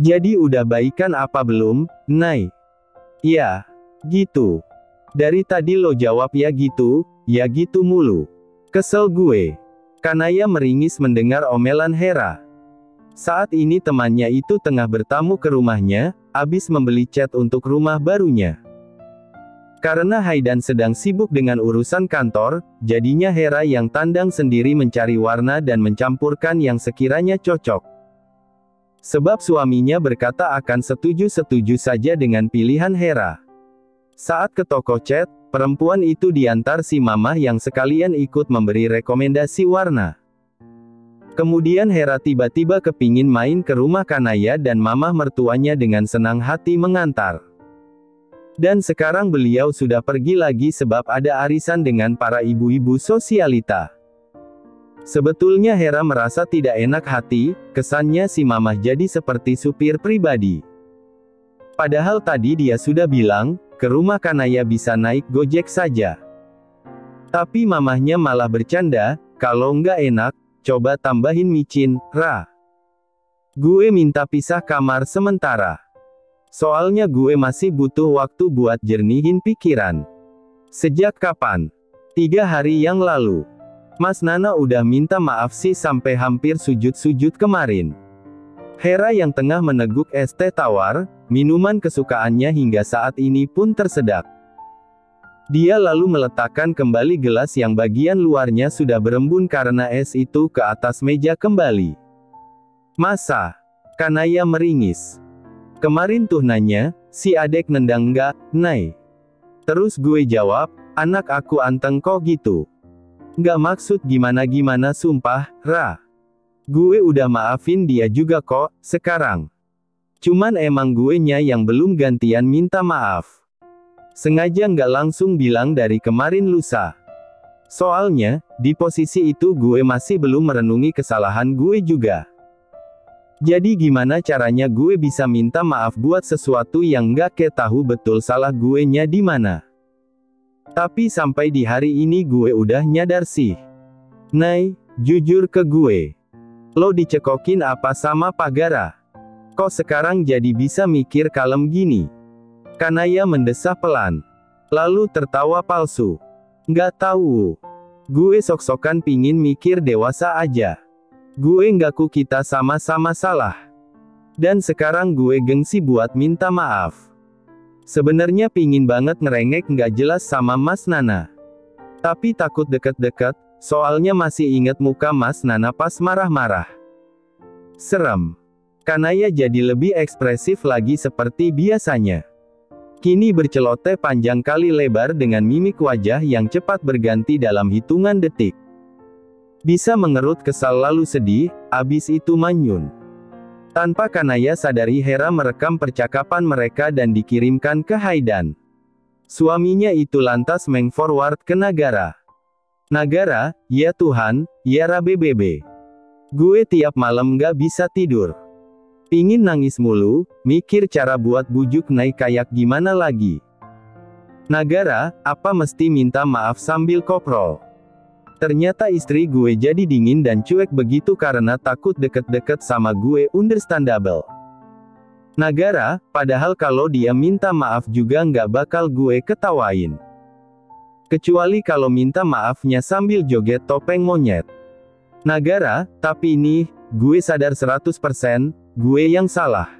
Jadi udah baikan apa belum, Nay? Ya, gitu. Dari tadi lo jawab ya gitu mulu. Kesel gue. Kanaya meringis mendengar omelan Hera. Saat ini temannya itu tengah bertamu ke rumahnya, abis membeli cat untuk rumah barunya. Karena Haidan sedang sibuk dengan urusan kantor, jadinya Hera yang tandang sendiri mencari warna dan mencampurkan yang sekiranya cocok. Sebab suaminya berkata akan setuju-setuju saja dengan pilihan Hera. Saat ke toko cat, perempuan itu diantar si mamah yang sekalian ikut memberi rekomendasi warna. Kemudian Hera tiba-tiba kepingin main ke rumah Kanaya dan mamah mertuanya dengan senang hati mengantar. Dan sekarang beliau sudah pergi lagi sebab ada arisan dengan para ibu-ibu sosialita. Sebetulnya Hera merasa tidak enak hati, kesannya si mamah jadi seperti supir pribadi. Padahal tadi dia sudah bilang, ke rumah Kanaya bisa naik Gojek saja. Tapi mamahnya malah bercanda, kalau nggak enak, coba tambahin micin, Ra. Gue minta pisah kamar sementara. Soalnya gue masih butuh waktu buat jernihin pikiran. Sejak kapan? 3 hari yang lalu. Mas Nana udah minta maaf sih sampai hampir sujud-sujud kemarin. Hera yang tengah meneguk es teh tawar, minuman kesukaannya hingga saat ini pun tersedak. Dia lalu meletakkan kembali gelas yang bagian luarnya sudah berembun karena es itu ke atas meja kembali. Masa? Kanaya meringis. Kemarin tuh nanya, si adek nendang nggak, Nay? Terus gue jawab, anak aku anteng kok gitu. Nggak maksud gimana-gimana sumpah, Ra. Gue udah maafin dia juga kok, sekarang. Cuman emang gue nya yang belum gantian minta maaf. Sengaja nggak langsung bilang dari kemarin lusa. Soalnya, di posisi itu gue masih belum merenungi kesalahan gue juga. Jadi gimana caranya gue bisa minta maaf buat sesuatu yang nggak tahu betul salah gue nya di mana. Tapi sampai di hari ini gue udah nyadar sih. Nay, jujur ke gue. Lo dicekokin apa sama Pagara? Kok sekarang jadi bisa mikir kalem gini? Kanaya mendesah pelan. Lalu tertawa palsu. Nggak tahu. Gue sok-sokan pingin mikir dewasa aja. Gue ngaku kita sama-sama salah. Dan sekarang gue gengsi buat minta maaf. Sebenarnya pingin banget ngerengek nggak jelas sama Mas Nana. Tapi takut deket-deket, soalnya masih inget muka Mas Nana pas marah-marah. Serem. Kanaya jadi lebih ekspresif lagi seperti biasanya. Kini berceloteh panjang kali lebar dengan mimik wajah yang cepat berganti dalam hitungan detik. Bisa mengerut kesal lalu sedih, abis itu manyun. Tanpa Kanaya sadari Hera merekam percakapan mereka dan dikirimkan ke Haidan. Suaminya itu lantas meng-forward ke Nagara. Nagara, ya Tuhan, ya Rabe Bebe. Gue tiap malam nggak bisa tidur. Pingin nangis mulu, mikir cara buat bujuk naik kayak gimana lagi. Nagara, apa mesti minta maaf sambil koprol? Ternyata istri gue jadi dingin dan cuek begitu karena takut deket-deket sama gue, understandable. Nagara, padahal kalau dia minta maaf juga nggak bakal gue ketawain. Kecuali kalau minta maafnya sambil joget topeng monyet. Nagara, tapi ini, gue sadar 100%, gue yang salah.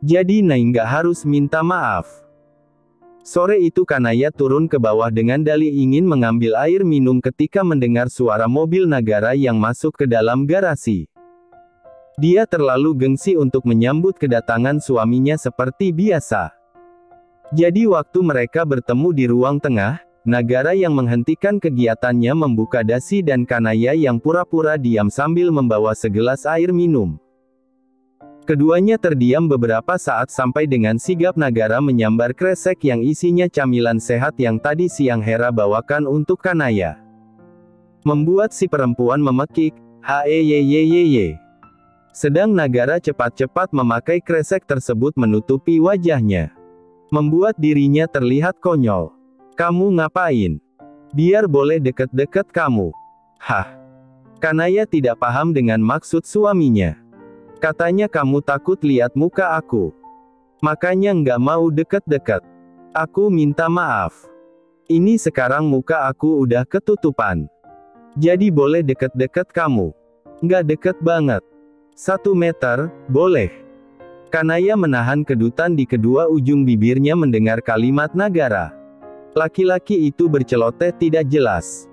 Jadi Nay nggak harus minta maaf. Sore itu Kanaya turun ke bawah dengan dalih ingin mengambil air minum ketika mendengar suara mobil Nagara yang masuk ke dalam garasi. Dia terlalu gengsi untuk menyambut kedatangan suaminya seperti biasa. Jadi waktu mereka bertemu di ruang tengah, Nagara yang menghentikan kegiatannya membuka dasi dan Kanaya yang pura-pura diam sambil membawa segelas air minum. Keduanya terdiam beberapa saat sampai dengan sigap Nagara menyambar kresek yang isinya camilan sehat yang tadi siang Hera bawakan untuk Kanaya. Membuat si perempuan memekik, "Heyeyeyeyeye." Sedang Nagara cepat-cepat memakai kresek tersebut menutupi wajahnya. Membuat dirinya terlihat konyol. "Kamu ngapain? Biar boleh deket-deket kamu." Hah? Kanaya tidak paham dengan maksud suaminya. Katanya kamu takut lihat muka aku. Makanya nggak mau deket-deket. Aku minta maaf. Ini sekarang muka aku udah ketutupan. Jadi boleh deket-deket kamu. Nggak deket banget. 1 meter, boleh. Kanaya menahan kedutan di kedua ujung bibirnya mendengar kalimat Nagara. Laki-laki itu berceloteh tidak jelas.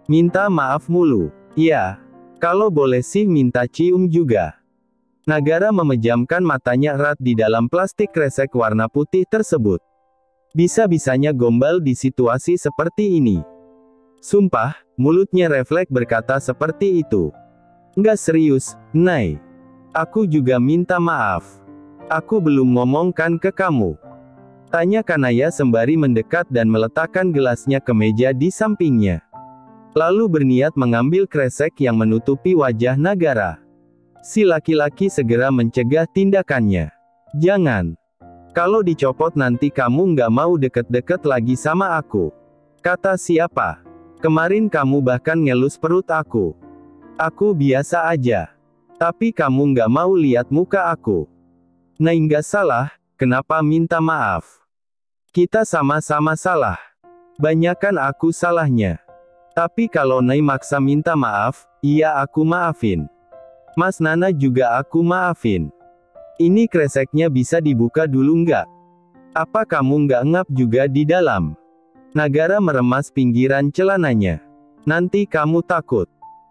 Minta maaf mulu. Ya. Kalau boleh sih minta cium juga. Nagara memejamkan matanya erat di dalam plastik kresek warna putih tersebut. Bisa-bisanya gombal di situasi seperti ini. Sumpah, mulutnya refleks berkata seperti itu. Nggak serius, Nay. Aku juga minta maaf. Aku belum ngomongkan ke kamu. Tanya Kanaya sembari mendekat dan meletakkan gelasnya ke meja di sampingnya. Lalu berniat mengambil kresek yang menutupi wajah Nagara. Si laki-laki segera mencegah tindakannya. Jangan. Kalau dicopot nanti kamu nggak mau deket-deket lagi sama aku. Kata siapa? Kemarin kamu bahkan ngelus perut aku. Aku biasa aja. Tapi kamu nggak mau lihat muka aku. Nah nggak salah, kenapa minta maaf? Kita sama-sama salah. Banyakan aku salahnya. Tapi kalau Nay maksa minta maaf, iya aku maafin. Mas Nana juga aku maafin. Ini kreseknya bisa dibuka dulu nggak? Apa kamu nggak ngap juga di dalam? Nagara meremas pinggiran celananya. Nanti kamu takut.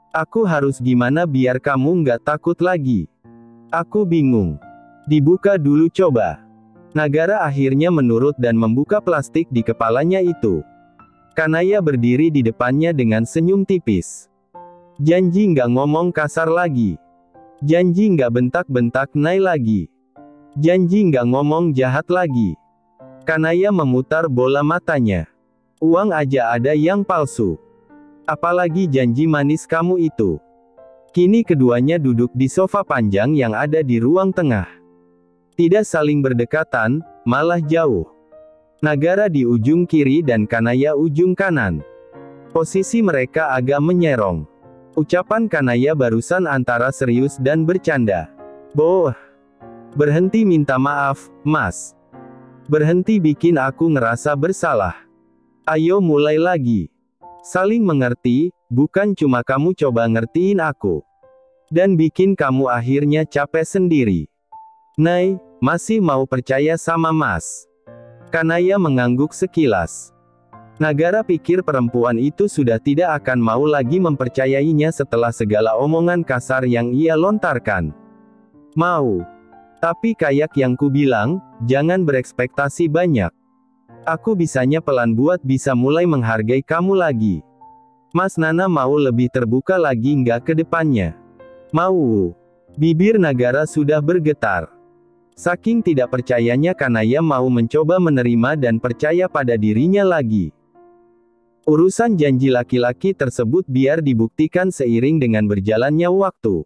Aku harus gimana biar kamu nggak takut lagi? Aku bingung. Dibuka dulu coba. Nagara akhirnya menurut dan membuka plastik di kepalanya itu. Kanaya berdiri di depannya dengan senyum tipis. Janji nggak ngomong kasar lagi. Janji nggak bentak-bentak Nay lagi. Janji nggak ngomong jahat lagi. Kanaya memutar bola matanya. Uang aja ada yang palsu. Apalagi janji manis kamu itu. Kini keduanya duduk di sofa panjang yang ada di ruang tengah. Tidak saling berdekatan, malah jauh. Nagara di ujung kiri dan Kanaya ujung kanan. Posisi mereka agak menyerong. Ucapan Kanaya barusan antara serius dan bercanda. Boh. Berhenti minta maaf, Mas. Berhenti bikin aku ngerasa bersalah. Ayo mulai lagi. Saling mengerti, bukan cuma kamu coba ngertiin aku. Dan bikin kamu akhirnya capek sendiri. Nay, masih mau percaya sama Mas? Kanaya mengangguk sekilas. Nagara pikir perempuan itu sudah tidak akan mau lagi mempercayainya setelah segala omongan kasar yang ia lontarkan. Mau. Tapi kayak yang ku bilang, jangan berekspektasi banyak. Aku bisanya pelan buat bisa mulai menghargai kamu lagi. Mas Nana mau lebih terbuka lagi nggak ke depannya? Mau. Bibir Nagara sudah bergetar. Saking tidak percayanya Kanaya mau mencoba menerima dan percaya pada dirinya lagi. Urusan janji laki-laki tersebut biar dibuktikan seiring dengan berjalannya waktu.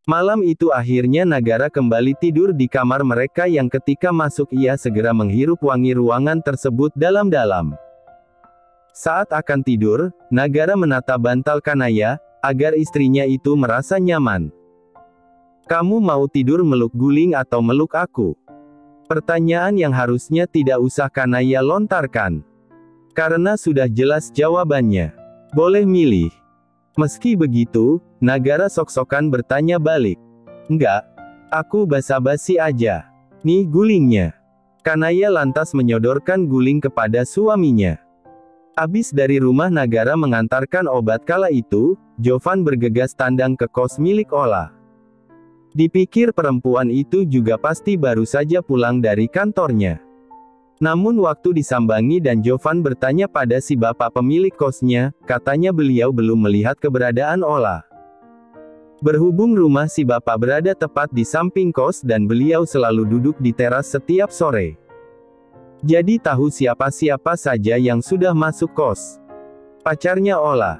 Malam itu akhirnya Nagara kembali tidur di kamar mereka yang ketika masuk ia segera menghirup wangi ruangan tersebut dalam-dalam. Saat akan tidur, Nagara menata bantal Kanaya, agar istrinya itu merasa nyaman. Kamu mau tidur meluk guling atau meluk aku? Pertanyaan yang harusnya tidak usah Kanaya lontarkan. Karena sudah jelas jawabannya. Boleh milih. Meski begitu, Nagara sok-sokan bertanya balik. Enggak. Aku basa-basi aja. Nih gulingnya. Kanaya lantas menyodorkan guling kepada suaminya. Abis dari rumah Nagara mengantarkan obat kala itu, Jovan bergegas tandang ke kos milik Ola. Dipikir perempuan itu juga pasti baru saja pulang dari kantornya. Namun waktu disambangi dan Jovan bertanya pada si bapak pemilik kosnya, katanya beliau belum melihat keberadaan Ola. Berhubung rumah si bapak berada tepat di samping kos dan beliau selalu duduk di teras setiap sore. Jadi tahu siapa-siapa saja yang sudah masuk kos. Pacarnya Ola.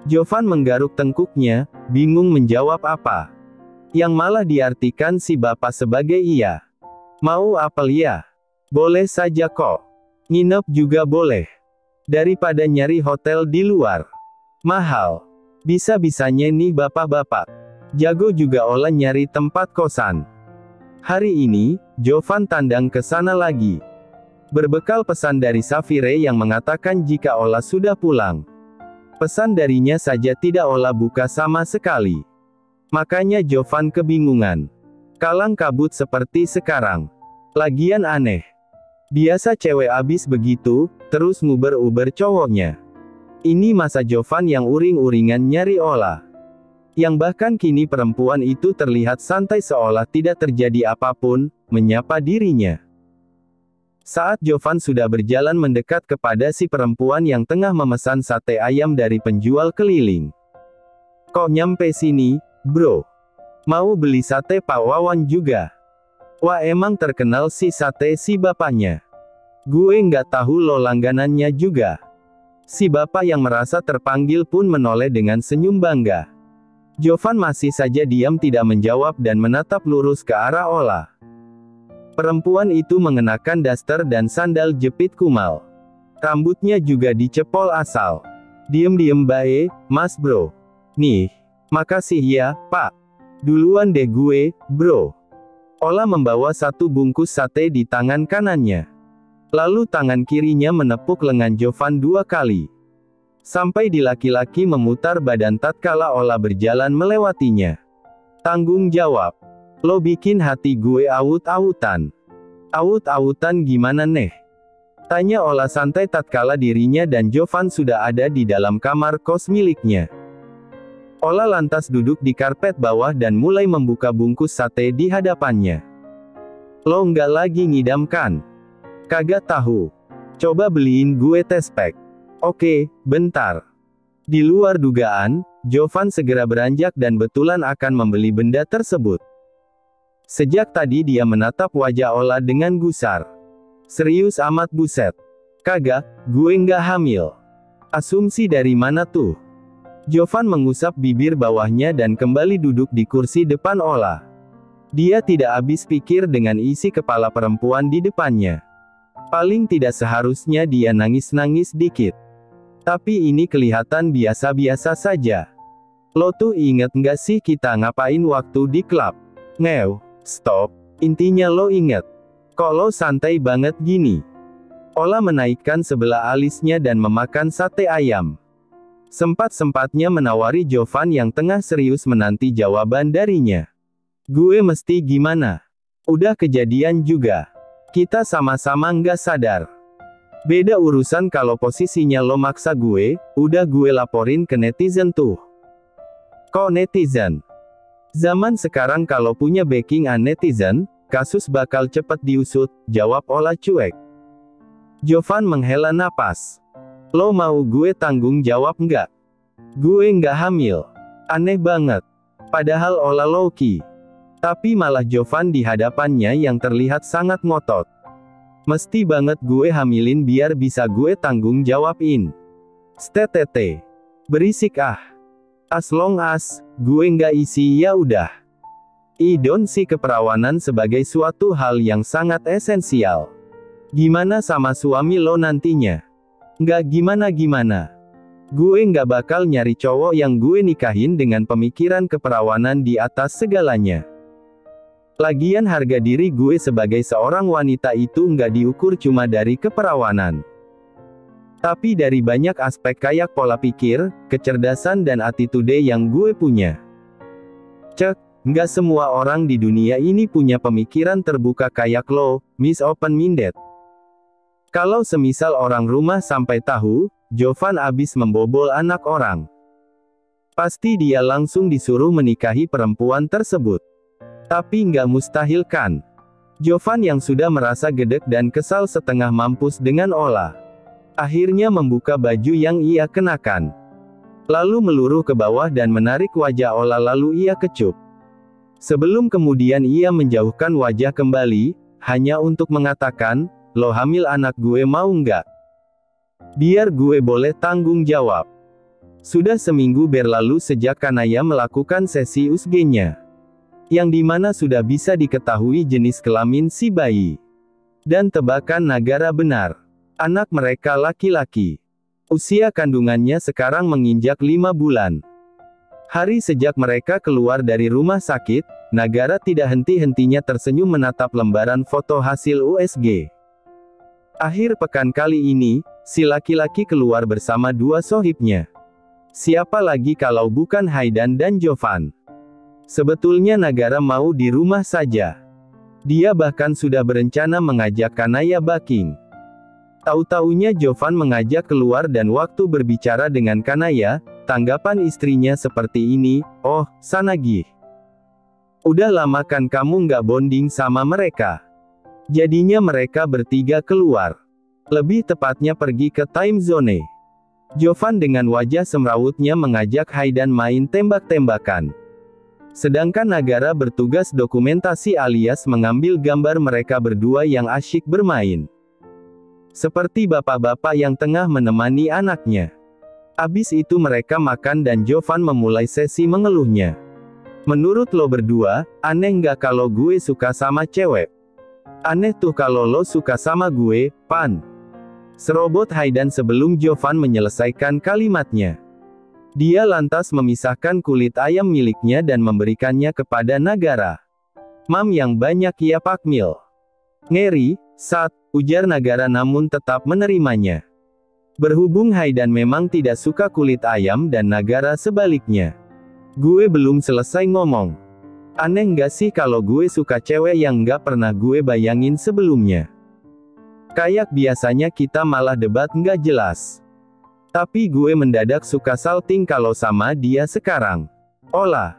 Jovan menggaruk tengkuknya, bingung menjawab apa. Yang malah diartikan si bapak sebagai iya. Mau apel ya? Boleh saja kok. Nginep juga boleh. Daripada nyari hotel di luar. Mahal. Bisa-bisanya nih bapak-bapak. Jago juga olah nyari tempat kosan. Hari ini, Jovan tandang ke sana lagi. Berbekal pesan dari Safire yang mengatakan jika olah sudah pulang. Pesan darinya saja tidak olah buka sama sekali. Makanya Jovan kebingungan. Kalang kabut seperti sekarang. Lagian aneh. Biasa cewek abis begitu, terus nguber-uber cowoknya. Ini masa Jovan yang uring-uringan nyari olah. Yang bahkan kini perempuan itu terlihat santai seolah tidak terjadi apapun, menyapa dirinya. Saat Jovan sudah berjalan mendekat kepada si perempuan yang tengah memesan sate ayam dari penjual keliling. Kok nyampe sini, bro? Mau beli sate Pak Wawan juga? Wah emang terkenal si sate si bapaknya. Gue nggak tahu lo langganannya juga. Si bapak yang merasa terpanggil pun menoleh dengan senyum bangga. Jovan masih saja diam tidak menjawab dan menatap lurus ke arah olah. Perempuan itu mengenakan daster dan sandal jepit kumal. Rambutnya juga dicepol asal. Diem-diem bae, mas bro. Nih, makasih ya, pak. Duluan deh gue, bro. Olah membawa satu bungkus sate di tangan kanannya. Lalu tangan kirinya menepuk lengan Jovan 2 kali. Sampai di laki-laki memutar badan tatkala olah berjalan melewatinya. Tanggung jawab. Lo bikin hati gue aut-autan. Aut-autan gimana neh? Tanya olah santai tatkala dirinya dan Jovan sudah ada di dalam kamar kos miliknya. Olah lantas duduk di karpet bawah dan mulai membuka bungkus sate di hadapannya. Lo nggak lagi ngidam kan? Kagak tahu. Coba beliin gue tespek. Oke, bentar. Di luar dugaan, Jovan segera beranjak dan betulan akan membeli benda tersebut. Sejak tadi dia menatap wajah olah dengan gusar. Serius amat buset. Kagak, gue nggak hamil. Asumsi dari mana tuh? Jovan mengusap bibir bawahnya dan kembali duduk di kursi depan olah. Dia tidak habis pikir dengan isi kepala perempuan di depannya. Paling tidak seharusnya dia nangis-nangis dikit. Tapi ini kelihatan biasa-biasa saja. Lo tuh inget nggak sih kita ngapain waktu di klub? Ngew, stop. Intinya lo inget. Kok lo santai banget gini? Olah menaikkan sebelah alisnya dan memakan sate ayam. Sempat-sempatnya menawari Jovan yang tengah serius menanti jawaban darinya. Gue mesti gimana? Udah kejadian juga. Kita sama-sama nggak sadar. Beda urusan kalau posisinya lo maksa gue, udah gue laporin ke netizen tuh. Kok netizen? Zaman sekarang kalau punya backing netizen, kasus bakal cepet diusut, jawab olah cuek. Jovan menghela napas. Lo mau gue tanggung jawab nggak? Gue nggak hamil. Aneh banget. Padahal olah low-key. Tapi malah Jovan di hadapannya yang terlihat sangat ngotot. Mesti banget gue hamilin biar bisa gue tanggung jawabin. Stetete. Berisik ah. As long as, gue nggak isi ya udah. I don't see keperawanan sebagai suatu hal yang sangat esensial. Gimana sama suami lo nantinya? Nggak gimana-gimana. Gue nggak bakal nyari cowok yang gue nikahin dengan pemikiran keperawanan di atas segalanya. Lagian harga diri gue sebagai seorang wanita itu nggak diukur cuma dari keperawanan. Tapi dari banyak aspek kayak pola pikir, kecerdasan dan attitude yang gue punya. Cek, nggak semua orang di dunia ini punya pemikiran terbuka kayak lo, Miss Open Minded. Kalau semisal orang rumah sampai tahu, Jovan abis membobol anak orang. Pasti dia langsung disuruh menikahi perempuan tersebut. Tapi nggak mustahil kan? Jovan yang sudah merasa gedek dan kesal setengah mampus dengan olah. Akhirnya membuka baju yang ia kenakan. Lalu meluruh ke bawah dan menarik wajah olah lalu ia kecup. Sebelum kemudian ia menjauhkan wajah kembali, hanya untuk mengatakan, lo hamil anak gue mau nggak? Biar gue boleh tanggung jawab. Sudah seminggu berlalu sejak Kanaya melakukan sesi USG-nya. Yang dimana sudah bisa diketahui jenis kelamin si bayi. Dan tebakan negara benar. Anak mereka laki-laki. Usia kandungannya sekarang menginjak 5 bulan. Hari sejak mereka keluar dari rumah sakit, Nagara tidak henti-hentinya tersenyum menatap lembaran foto hasil USG. Akhir pekan kali ini, si laki-laki keluar bersama dua sohibnya. Siapa lagi kalau bukan Haydan dan Jovan. Sebetulnya Nagara mau di rumah saja. Dia bahkan sudah berencana mengajak Kanaya Baking. Tahu-taunya Jovan mengajak keluar dan waktu berbicara dengan Kanaya, tanggapan istrinya seperti ini, "Oh, Sanagih. Udah lama kan kamu nggak bonding sama mereka." Jadinya mereka bertiga keluar. Lebih tepatnya pergi ke time zone. Jovan dengan wajah semrawutnya mengajak Haydan main tembak-tembakan. Sedangkan Nagara bertugas dokumentasi alias mengambil gambar mereka berdua yang asyik bermain. Seperti bapak-bapak yang tengah menemani anaknya. Abis itu mereka makan dan Jovan memulai sesi mengeluhnya. "Menurut lo berdua, aneh nggak kalau gue suka sama cewek? Aneh tuh kalau lo suka sama gue, Pan." Serobot Haydan sebelum Jovan menyelesaikan kalimatnya. Dia lantas memisahkan kulit ayam miliknya dan memberikannya kepada Nagara. "Mam yang banyak ya Pak Mil." "Ngeri, Sat," ujar Nagara namun tetap menerimanya. Berhubung Haydan memang tidak suka kulit ayam dan Nagara sebaliknya. "Gue belum selesai ngomong. Aneh nggak sih kalau gue suka cewek yang nggak pernah gue bayangin sebelumnya? Kayak biasanya kita malah debat nggak jelas. Tapi gue mendadak suka salting kalau sama dia sekarang." "Olah?"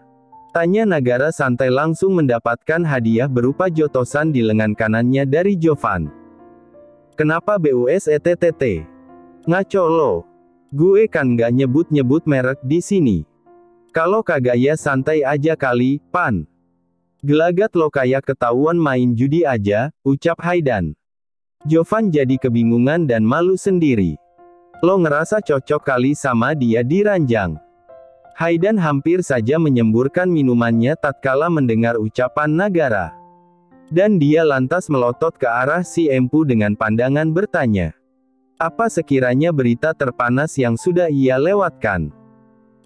tanya Nagara santai langsung mendapatkan hadiah berupa jotosan di lengan kanannya dari Jovan. "Kenapa BUSETTT? Ngaco lo. Gue kan nggak nyebut-nyebut merek di sini. Kalau kagak ya santai aja kali, Pan. Gelagat lo kayak ketahuan main judi aja," ucap Haydan. Jovan jadi kebingungan dan malu sendiri. "Lo ngerasa cocok kali sama dia di ranjang." Haydan hampir saja menyemburkan minumannya tatkala mendengar ucapan Nagara. Dan dia lantas melotot ke arah si empu dengan pandangan bertanya. Apa sekiranya berita terpanas yang sudah ia lewatkan?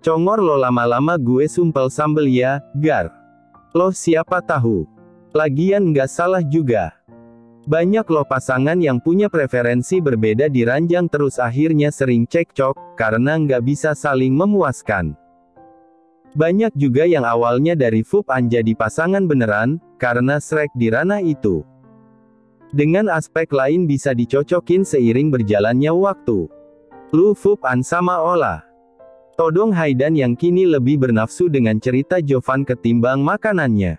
"Congor lo lama-lama gue sumpel sambel ya, Gar. Lo siapa tahu. Lagian nggak salah juga. Banyak loh pasangan yang punya preferensi berbeda di ranjang terus akhirnya sering cekcok, karena nggak bisa saling memuaskan. Banyak juga yang awalnya dari Fup-an jadi pasangan beneran, karena srek di ranah itu. Dengan aspek lain bisa dicocokin seiring berjalannya waktu. Lu Fup-an sama Ola." Todong Haydan yang kini lebih bernafsu dengan cerita Jovan ketimbang makanannya.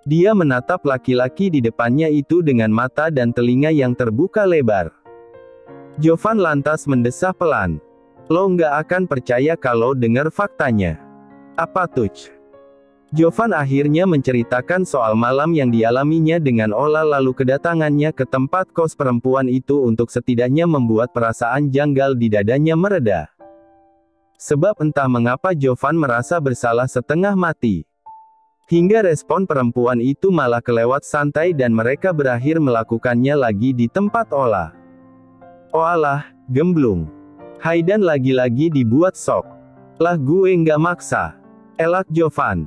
Dia menatap laki-laki di depannya itu dengan mata dan telinga yang terbuka lebar. Jovan lantas mendesah pelan. "Lo nggak akan percaya kalau dengar faktanya." "Apa tuh?" Jovan akhirnya menceritakan soal malam yang dialaminya dengan Ola lalu kedatangannya ke tempat kos perempuan itu untuk setidaknya membuat perasaan janggal di dadanya mereda. Sebab entah mengapa Jovan merasa bersalah setengah mati. Hingga respon perempuan itu malah kelewat santai dan mereka berakhir melakukannya lagi di tempat Ola. "Oalah, gemblung. Haydan lagi-lagi dibuat sok. Lah gue nggak maksa," elak Jovan.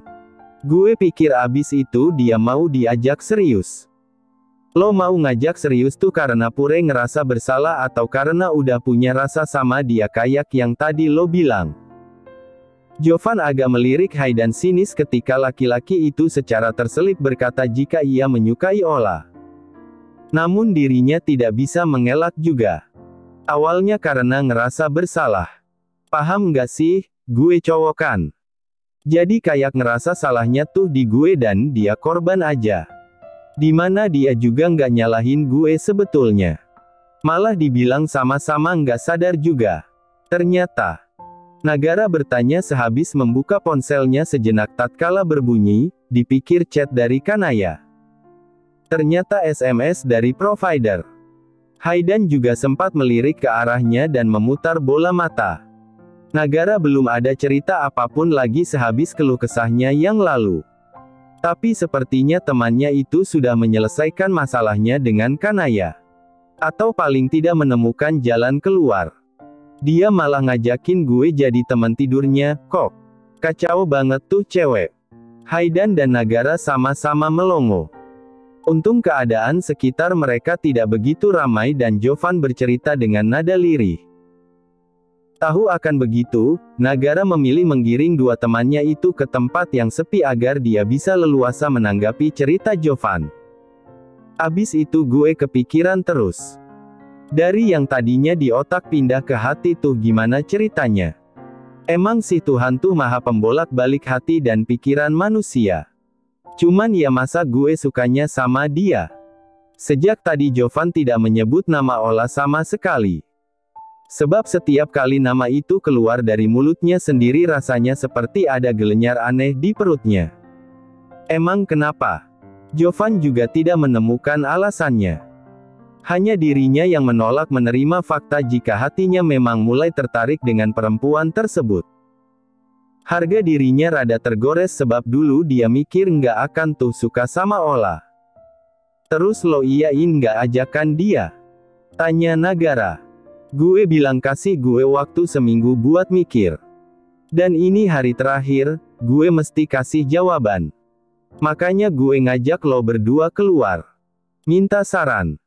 "Gue pikir abis itu dia mau diajak serius." "Lo mau ngajak serius tuh karena pure ngerasa bersalah atau karena udah punya rasa sama dia kayak yang tadi lo bilang?" Jovan agak melirik Haydan sinis ketika laki-laki itu secara terselip berkata jika ia menyukai Ola. Namun dirinya tidak bisa mengelak juga. Awalnya karena ngerasa bersalah. "Paham nggak sih, gue cowok kan. Jadi kayak ngerasa salahnya tuh di gue dan dia korban aja. Dimana dia juga nggak nyalahin gue sebetulnya. Malah dibilang sama-sama nggak sadar juga." Ternyata Nagara bertanya sehabis membuka ponselnya sejenak tatkala berbunyi, dipikir chat dari Kanaya. Ternyata SMS dari provider. Haydan juga sempat melirik ke arahnya dan memutar bola mata. Nagara belum ada cerita apapun lagi sehabis keluh kesahnya yang lalu. Tapi sepertinya temannya itu sudah menyelesaikan masalahnya dengan Kanaya. Atau paling tidak menemukan jalan keluar. "Dia malah ngajakin gue jadi teman tidurnya, kok. Kacau banget tuh cewek. Haidan dan Nagara sama-sama melongo. Untung keadaan sekitar mereka tidak begitu ramai dan Jovan bercerita dengan nada lirih. Tahu akan begitu, Nagara memilih menggiring dua temannya itu ke tempat yang sepi agar dia bisa leluasa menanggapi cerita Jovan. Abis itu gue kepikiran terus. Dari yang tadinya di otak pindah ke hati tuh gimana ceritanya? Emang si Tuhan tuh maha pembolak-balik hati dan pikiran manusia. Cuman ya masa gue sukanya sama dia? Sejak tadi Jovan tidak menyebut nama Ola sama sekali. Sebab setiap kali nama itu keluar dari mulutnya sendiri rasanya seperti ada gelenyar aneh di perutnya. Emang kenapa? Jovan juga tidak menemukan alasannya. Hanya dirinya yang menolak menerima fakta jika hatinya memang mulai tertarik dengan perempuan tersebut. Harga dirinya rada tergores sebab dulu dia mikir nggak akan tuh suka sama Ola. Terus lo iyain nggak ajakan dia? Tanya Nagara. Gue bilang kasih gue waktu seminggu buat mikir. Dan ini hari terakhir, gue mesti kasih jawaban. Makanya gue ngajak lo berdua keluar. Minta saran.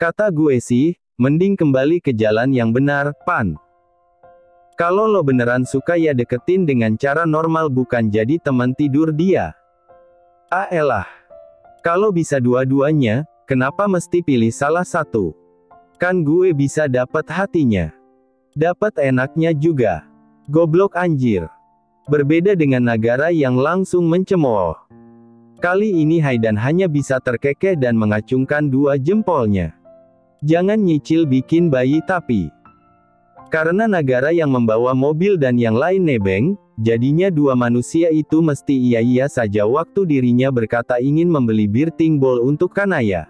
Kata gue sih, mending kembali ke jalan yang benar, Pan. Kalau lo beneran suka ya deketin dengan cara normal bukan jadi teman tidur dia. Ah elah. Kalau bisa dua-duanya, kenapa mesti pilih salah satu? Kan gue bisa dapat hatinya. Dapat enaknya juga. Goblok anjir. Berbeda dengan Nagara yang langsung mencemooh. Kali ini Haidan hanya bisa terkekeh dan mengacungkan dua jempolnya. Jangan nyicil bikin bayi tapi. Karena Nagara yang membawa mobil dan yang lain nebeng, jadinya dua manusia itu mesti iya-iya saja waktu dirinya berkata ingin membeli birthing ball untuk Kanaya.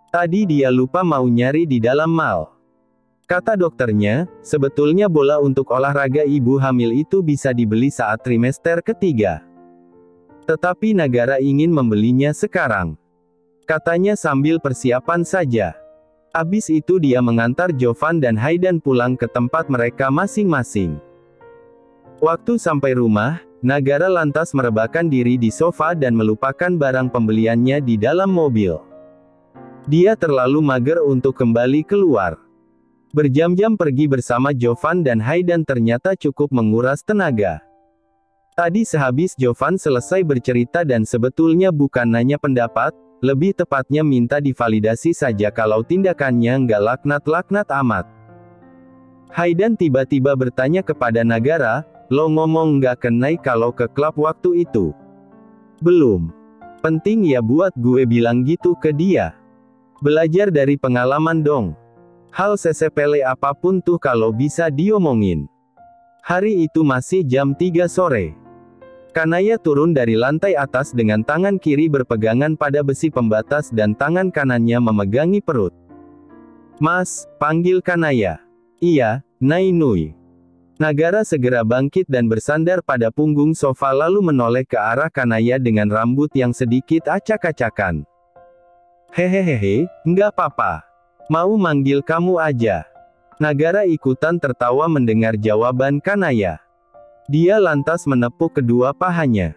Tadi dia lupa mau nyari di dalam mall. Kata dokternya, sebetulnya bola untuk olahraga ibu hamil itu bisa dibeli saat trimester ketiga. Tetapi Nagara ingin membelinya sekarang. Katanya sambil persiapan saja. Abis itu dia mengantar Jovan dan Haidan pulang ke tempat mereka masing-masing. Waktu sampai rumah, Nagara lantas merebahkan diri di sofa dan melupakan barang pembeliannya di dalam mobil. Dia terlalu mager untuk kembali keluar. Berjam-jam pergi bersama Jovan dan Haidan ternyata cukup menguras tenaga. Tadi sehabis Jovan selesai bercerita dan sebetulnya bukan nanya pendapat, lebih tepatnya minta divalidasi saja kalau tindakannya nggak laknat-laknat amat. Haidan tiba-tiba bertanya kepada Nagara, lo ngomong nggak kenai kalau ke klub waktu itu? Belum. Penting ya buat gue bilang gitu ke dia. Belajar dari pengalaman dong. Hal sesepele apapun tuh kalau bisa diomongin. Hari itu masih jam 3 sore. Kanaya turun dari lantai atas dengan tangan kiri berpegangan pada besi pembatas dan tangan kanannya memegangi perut. Mas, panggil Kanaya. Iya, Nainui. Nagara segera bangkit dan bersandar pada punggung sofa lalu menoleh ke arah Kanaya dengan rambut yang sedikit acak-acakan. Hehehehe, nggak apa-apa. Mau manggil kamu aja. Nagara ikutan tertawa mendengar jawaban Kanaya. Dia lantas menepuk kedua pahanya.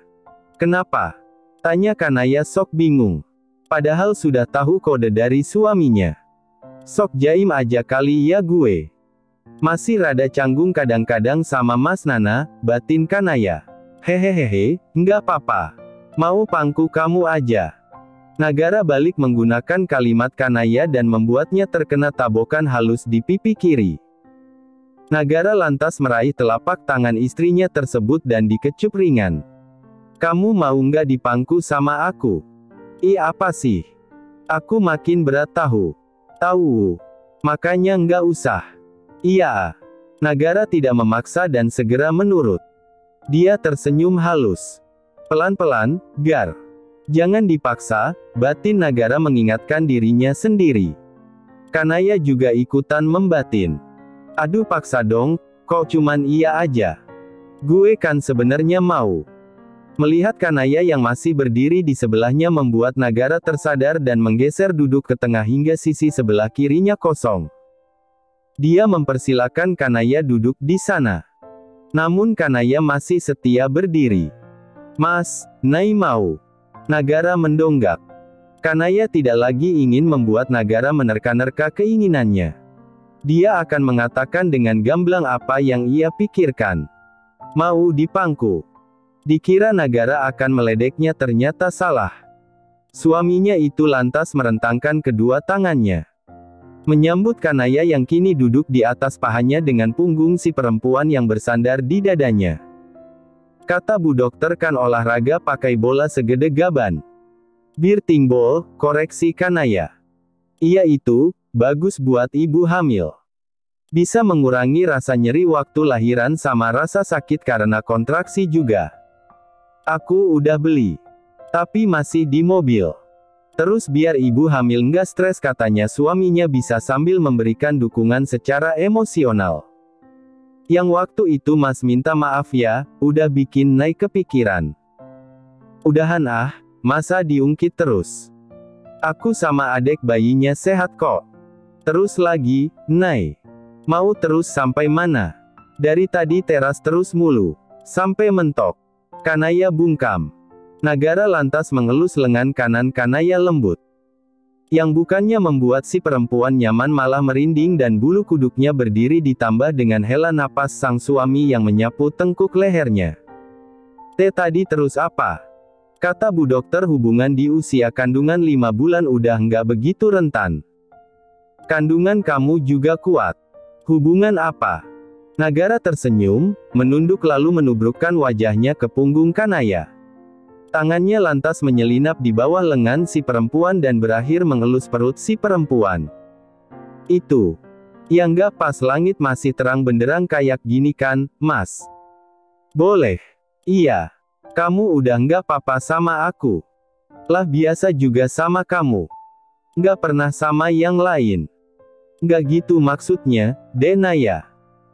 Kenapa? Tanya Kanaya sok bingung. Padahal sudah tahu kode dari suaminya. Sok jaim aja kali ya gue. Masih rada canggung kadang-kadang sama Mas Nana, batin Kanaya. Hehehehe, nggak apa-apa. Mau pangku kamu aja. Nagara balik menggunakan kalimat Kanaya dan membuatnya terkena tabokan halus di pipi kiri. Nagara lantas meraih telapak tangan istrinya tersebut dan dikecup ringan. Kamu mau nggak dipangku sama aku? Ih apa sih? Aku makin berat tahu. Tahu. Makanya nggak usah. Iya. Nagara tidak memaksa dan segera menurut. Dia tersenyum halus. Pelan-pelan, Gar. Jangan dipaksa, batin Nagara mengingatkan dirinya sendiri. Kanaya juga ikutan membatin. Aduh paksa dong, kok cuman iya aja. Gue kan sebenarnya mau. Melihat Kanaya yang masih berdiri di sebelahnya membuat Nagara tersadar dan menggeser duduk ke tengah hingga sisi sebelah kirinya kosong. Dia mempersilakan Kanaya duduk di sana. Namun Kanaya masih setia berdiri. Mas, Nai mau. Nagara mendonggak. Kanaya tidak lagi ingin membuat Nagara menerka-nerka keinginannya. Dia akan mengatakan dengan gamblang apa yang ia pikirkan. Mau dipangku. Dikira Nagara akan meledeknya, ternyata salah. Suaminya itu lantas merentangkan kedua tangannya. Menyambut Kanaya yang kini duduk di atas pahanya dengan punggung si perempuan yang bersandar di dadanya. Kata Bu Dokter, kan olahraga pakai bola segede gaban. Birthing ball, koreksi Kanaya. Iya itu, bagus buat ibu hamil. Bisa mengurangi rasa nyeri waktu lahiran sama rasa sakit karena kontraksi juga. Aku udah beli. Tapi masih di mobil. Terus biar ibu hamil nggak stres, katanya suaminya bisa sambil memberikan dukungan secara emosional. Yang waktu itu Mas minta maaf ya, udah bikin Nai kepikiran. Udahan ah, masa diungkit terus. Aku sama adek bayinya sehat kok. Terus lagi, Nai. Mau terus sampai mana? Dari tadi teras terus mulu. Sampai mentok. Kanaya bungkam. Nagara lantas mengelus lengan kanan Kanaya lembut. Yang bukannya membuat si perempuan nyaman malah merinding dan bulu kuduknya berdiri, ditambah dengan hela napas sang suami yang menyapu tengkuk lehernya. Tadi terus apa? Kata Bu Dokter, hubungan di usia kandungan 5 bulan udah nggak begitu rentan. Kandungan kamu juga kuat. Hubungan apa? Nagara tersenyum, menunduk lalu menubrukkan wajahnya ke punggung Kanaya. Tangannya lantas menyelinap di bawah lengan si perempuan dan berakhir mengelus perut si perempuan. Itu. Ya nggak pas, langit masih terang benderang kayak gini kan, Mas? Boleh. Iya. Kamu udah nggak apa-apa sama aku. Lah biasa juga sama kamu. Nggak pernah sama yang lain. Nggak gitu maksudnya, Denaya.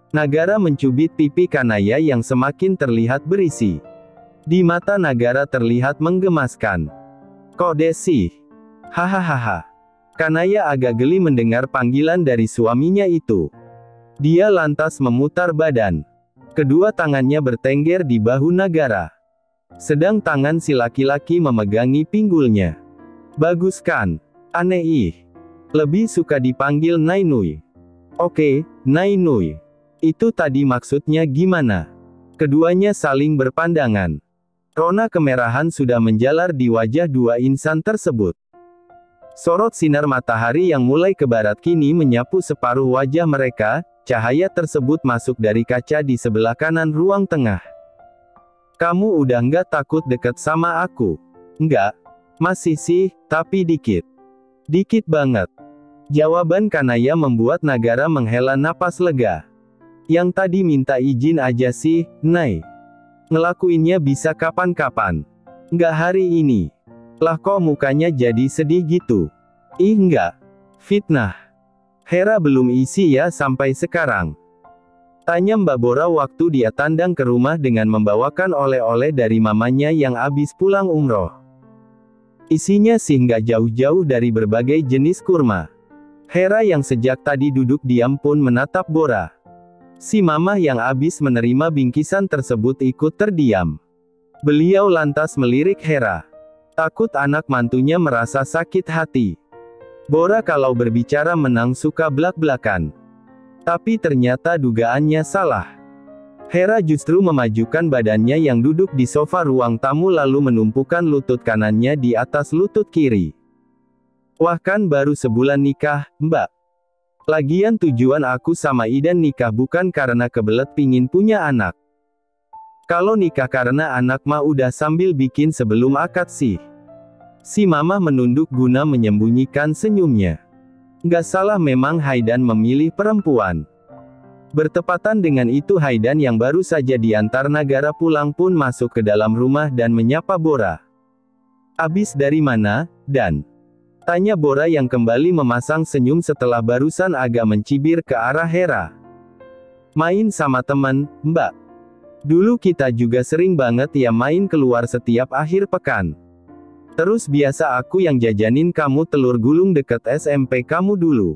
Nagara mencubit pipi Kanaya yang semakin terlihat berisi. Di mata Nagara terlihat menggemaskan. Kok Desi? Hahaha. Kanaya agak geli mendengar panggilan dari suaminya itu. Dia lantas memutar badan. Kedua tangannya bertengger di bahu Nagara. Sedang tangan si laki-laki memegangi pinggulnya. Bagus kan? Aneh ih. Lebih suka dipanggil Nainui. Oke, Nainui. Itu tadi maksudnya gimana? Keduanya saling berpandangan. Rona kemerahan sudah menjalar di wajah dua insan tersebut. Sorot sinar matahari yang mulai ke barat kini menyapu separuh wajah mereka. Cahaya tersebut masuk dari kaca di sebelah kanan ruang tengah. Kamu udah nggak takut deket sama aku? Nggak. Masih sih, tapi dikit. Dikit banget. Jawaban Kanaya membuat Nagara menghela napas lega. Yang tadi minta izin aja sih, Nai. Ngelakuinnya bisa kapan-kapan. Nggak hari ini. Lah kok mukanya jadi sedih gitu? Ih nggak. Fitnah. Hera belum isi ya sampai sekarang? Tanya Mbak Bora waktu dia tandang ke rumah dengan membawakan oleh-oleh dari mamanya yang abis pulang umroh. Isinya sih nggak jauh-jauh dari berbagai jenis kurma. Hera yang sejak tadi duduk diam pun menatap Bora. Si mamah yang abis menerima bingkisan tersebut ikut terdiam. Beliau lantas melirik Hera. Takut anak mantunya merasa sakit hati. Bora kalau berbicara menang suka blak-blakan. Tapi ternyata dugaannya salah. Hera justru memajukan badannya yang duduk di sofa ruang tamu lalu menumpukan lutut kanannya di atas lutut kiri. Wah kan baru sebulan nikah, Mbak. Lagian tujuan aku sama Idan nikah bukan karena kebelet pingin punya anak. Kalau nikah karena anak mah udah sambil bikin sebelum akad sih. Si mamah menunduk guna menyembunyikan senyumnya. Nggak salah memang Haidan memilih perempuan. Bertepatan dengan itu Haidan yang baru saja diantar Nagara pulang pun masuk ke dalam rumah dan menyapa Bora. Abis dari mana, Dan? Tanya Bora yang kembali memasang senyum setelah barusan agak mencibir ke arah Hera. Main sama temen, Mbak. Dulu kita juga sering banget ya main keluar setiap akhir pekan. Terus biasa aku yang jajanin kamu telur gulung deket SMP kamu dulu.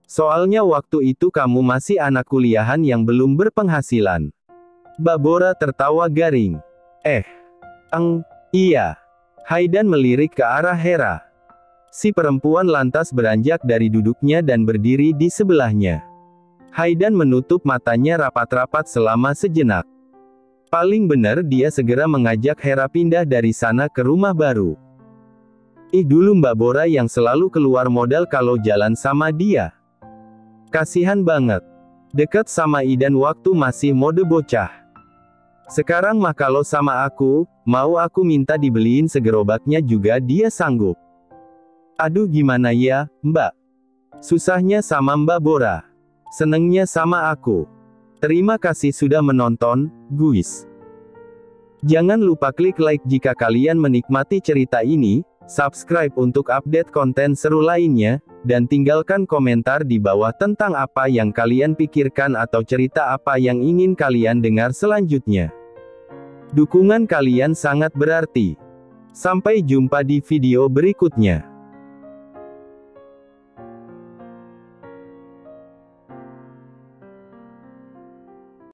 Soalnya waktu itu kamu masih anak kuliahan yang belum berpenghasilan. Mbak Bora tertawa garing. Iya. Haidan melirik ke arah Hera. Si perempuan lantas beranjak dari duduknya dan berdiri di sebelahnya. Haidan menutup matanya rapat-rapat selama sejenak. Paling benar dia segera mengajak Hera pindah dari sana ke rumah baru. Dulu Mbak Bora yang selalu keluar modal kalau jalan sama dia. Kasihan banget. Deket sama Idan waktu masih mode bocah. Sekarang mah kalau sama aku, mau aku minta dibeliin segerobaknya juga dia sanggup. Aduh gimana ya, Mbak? Susahnya sama Mbak Bora. Senengnya sama aku. Terima kasih sudah menonton, guys. Jangan lupa klik like jika kalian menikmati cerita ini, subscribe untuk update konten seru lainnya, dan tinggalkan komentar di bawah tentang apa yang kalian pikirkan atau cerita apa yang ingin kalian dengar selanjutnya. Dukungan kalian sangat berarti. Sampai jumpa di video berikutnya.